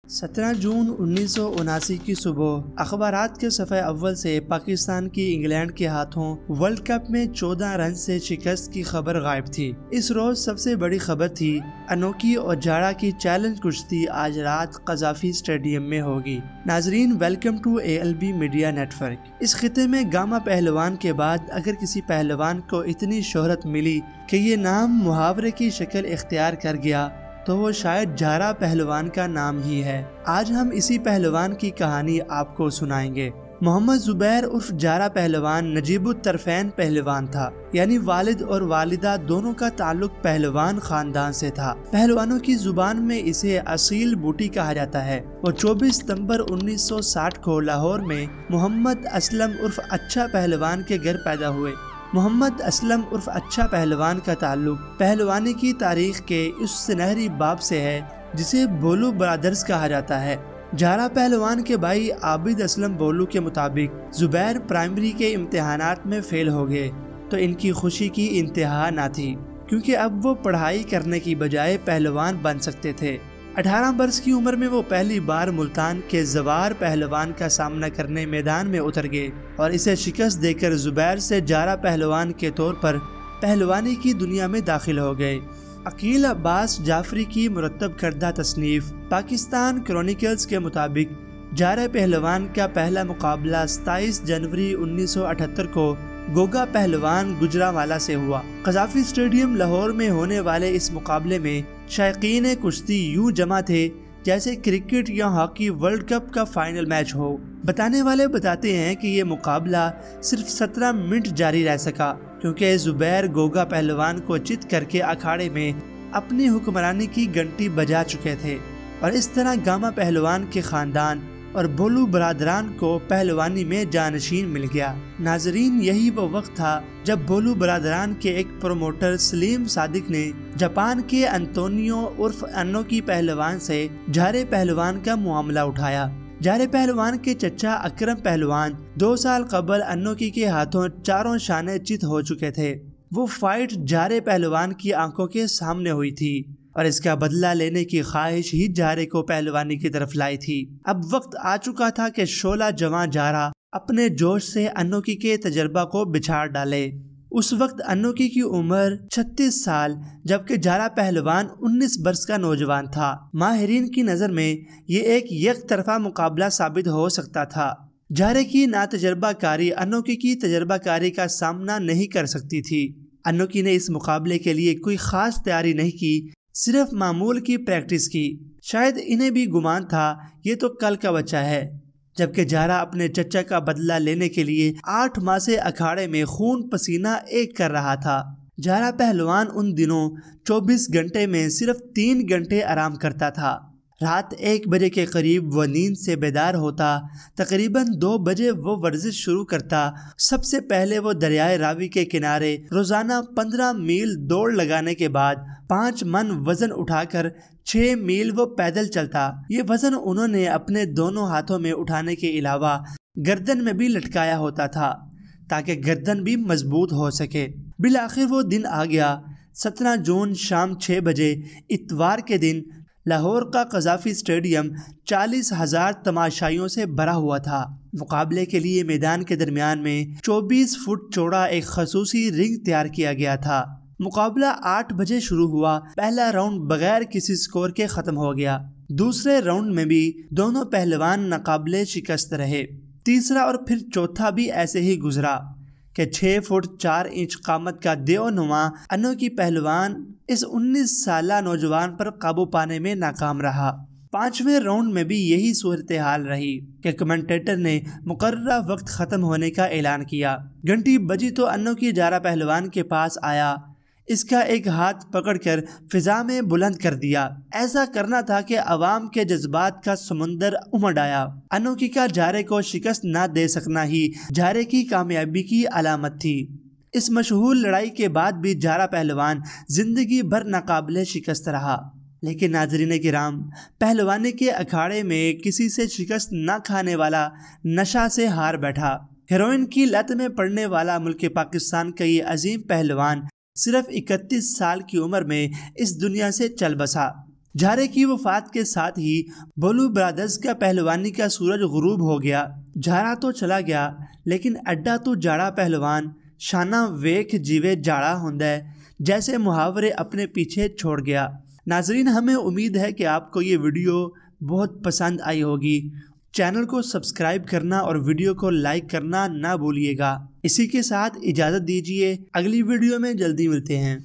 17 जून 1979 की सुबह अखबारात के सफ़े अव्वल से पाकिस्तान की इंग्लैंड के हाथों वर्ल्ड कप में 14 रन से शिकस्त की खबर गायब थी। इस रोज सबसे बड़ी खबर थी अनोखी और जाड़ा की चैलेंज कुश्ती आज रात कज़ाफ़ी स्टेडियम में होगी। नाजरीन, welcome to ALB media network. इस खिते में गामा पहलवान के बाद अगर किसी पहलवान को इतनी शोहरत मिली कि ये नाम मुहावरे की शक्ल इख्तियार कर गया तो वो शायद जारा पहलवान का नाम ही है। आज हम इसी पहलवान की कहानी आपको सुनाएंगे। मोहम्मद जुबैर उर्फ जारा पहलवान नजीबुत तरफैन पहलवान था, यानी वालिद और वालिदा दोनों का ताल्लुक पहलवान खानदान से था। पहलवानों की जुबान में इसे असील बूटी कहा जाता है। वो 24 सितंबर 1960 को लाहौर में मोहम्मद असलम उर्फ अच्छा पहलवान के घर पैदा हुए। मोहम्मद असलम उर्फ अच्छा पहलवान का ताल्लुक पहलवानी की तारीख के उस सुनहरी बाब से है जिसे बोलू ब्रदर्स कहा जाता है। जारा पहलवान के भाई आबिद असलम बोलू के मुताबिक जुबैर प्राइमरी के इम्तिहानात में फेल हो गए तो इनकी खुशी की इंतहा ना थी, क्योंकि अब वो पढ़ाई करने की बजाय पहलवान बन सकते थे। 18 वर्ष की उम्र में वो पहली बार मुल्तान के जवार पहलवान का सामना करने मैदान में उतर गए और इसे शिकस्त देकर जुबैर से जारा पहलवान के तौर पर पहलवानी की दुनिया में दाखिल हो गए। अकील अब्बास जाफरी की मुरतब करदा तसनीफ पाकिस्तान क्रॉनिकल्स के मुताबिक जारा पहलवान का पहला मुकाबला 27 जनवरी 1978 को गोगा पहलवान गुजरावाला से हुआ। कज़ाफ़ी स्टेडियम लाहौर में होने वाले इस मुकाबले में शायकीन कुश्ती यूं जमा थे जैसे क्रिकेट या हॉकी वर्ल्ड कप का फाइनल मैच हो। बताने वाले बताते हैं कि ये मुकाबला सिर्फ 17 मिनट जारी रह सका क्योंकि जुबैर गोगा पहलवान को चित करके अखाड़े में अपनी हुक्मरानी की घंटी बजा चुके थे और इस तरह गामा पहलवान के खानदान और बोलू बरादरान को पहलवानी में जानशीन मिल गया। नाजरीन, यही वो वक्त था जब बोलू बरादरान के एक प्रोमोटर सलीम सादिक ने जापान के अंतोनियो उर्फ अनोखी पहलवान से जारे पहलवान का मामला उठाया। जारे पहलवान के चचा अकरम पहलवान 2 साल कबल अनोखी के हाथों चारों शाने चित हो चुके थे। वो फाइट जारे पहलवान की आंखों के सामने हुई थी और इसका बदला लेने की ख्वाहिश ही जारे को पहलवानी की तरफ लाई थी। अब वक्त आ चुका था कि शोला जवां जारा अपने जोश से अनोखी के तजर्बा को बिछाड़ डाले। उस वक्त अनोखी की उम्र 36 साल जबकि जारा पहलवान 19 वर्ष का नौजवान था। माहिरीन की नज़र में ये एक तरफा मुकाबला साबित हो सकता था। जारे की नातजर्बाकारी अनोखी की तजर्बाकारी का सामना नहीं कर सकती थी। अनोखी ने इस मुकाबले के लिए कोई खास तैयारी नहीं की, सिर्फ मामूल की प्रैक्टिस की। शायद इन्हें भी गुमान था ये तो कल का बच्चा है, जबकि जारा अपने चचा का बदला लेने के लिए 8 माह से अखाड़े में खून पसीना एक कर रहा था। जारा पहलवान उन दिनों 24 घंटे में सिर्फ 3 घंटे आराम करता था। रात 1 बजे के करीब वो नींद से बेदार होता। तकरीबन 2 बजे वो वर्जिश शुरू करता। सबसे पहले वो दरियाए रावी के किनारे रोजाना 15 मील दौड़ लगाने के बाद 5 मन वजन उठाकर 6 मील वो पैदल चलता। ये वजन उन्होंने अपने दोनों हाथों में उठाने के अलावा गर्दन में भी लटकाया होता था ताकि गर्दन भी मजबूत हो सके। बिल आखिर वो दिन आ गया। 17 जून शाम 6 बजे इतवार के दिन लाहौर का कज़ाफ़ी स्टेडियम 40,000 तमाशाइयों से भरा हुआ था। मुकाबले के लिए मैदान के दरमियान में 24 फुट चौड़ा एक खसूसी रिंग तैयार किया गया था। मुकाबला 8 बजे शुरू हुआ। पहला राउंड बगैर किसी स्कोर के खत्म हो गया। दूसरे राउंड में भी दोनों पहलवान नाकाबिले शिकस्त रहे। तीसरा और फिर चौथा भी ऐसे ही गुजरा कि 6 फुट 4 इंच कामत का देवनुमा अनोखी पहलवान इस 19 साला नौजवान पर काबू पाने में नाकाम रहा। 5वें राउंड में भी यही सूरत हाल रही कि कमेंटेटर ने मुकर्ररा वक्त खत्म होने का ऐलान किया। घंटी बजी तो अनोखी जारा पहलवान के पास आया। इसका एक हाथ पकड़कर फिजा में बुलंद कर दिया। ऐसा करना था कि अवाम के जज्बात का समुंदर उमड़ आया। अनोखी का जारे को शिकस्त ना दे सकना ही जारे की कामयाबी की अलामत थी। इस मशहूर लड़ाई के बाद भी जारा पहलवान जिंदगी भर नाकाबिले शिकस्त रहा। लेकिन नाज़रीन किराम, पहलवानी के अखाड़े में किसी से शिकस्त न खाने वाला नशा से हार बैठा। हेरोइन की लत में पड़ने वाला मुल्क पाकिस्तान का ये अजीम पहलवान सिर्फ 31 साल की उम्र में इस दुनिया से चल बसा। جھارے کی وفات کے ساتھ ہی بولو برادرز کا پہلوانی کا سورج غروب ہو گیا۔ جھارا تو چلا گیا لیکن اڈا تو جاڑا پہلوان، شانہ ویکھ جیوے جاڑا ہوندا ہے، جیسے محاورے اپنے پیچھے چھوڑ گیا۔ ناظرین، ہمیں امید ہے کہ آپ کو یہ ویڈیو بہت پسند آئی ہوگی۔ چینل کو سبسکرائب کرنا اور ویڈیو کو لائک کرنا نہ بھولیے گا۔ اسی کے ساتھ اجازت دیجیے، اگلی ویڈیو میں جلدی ملتے ہیں۔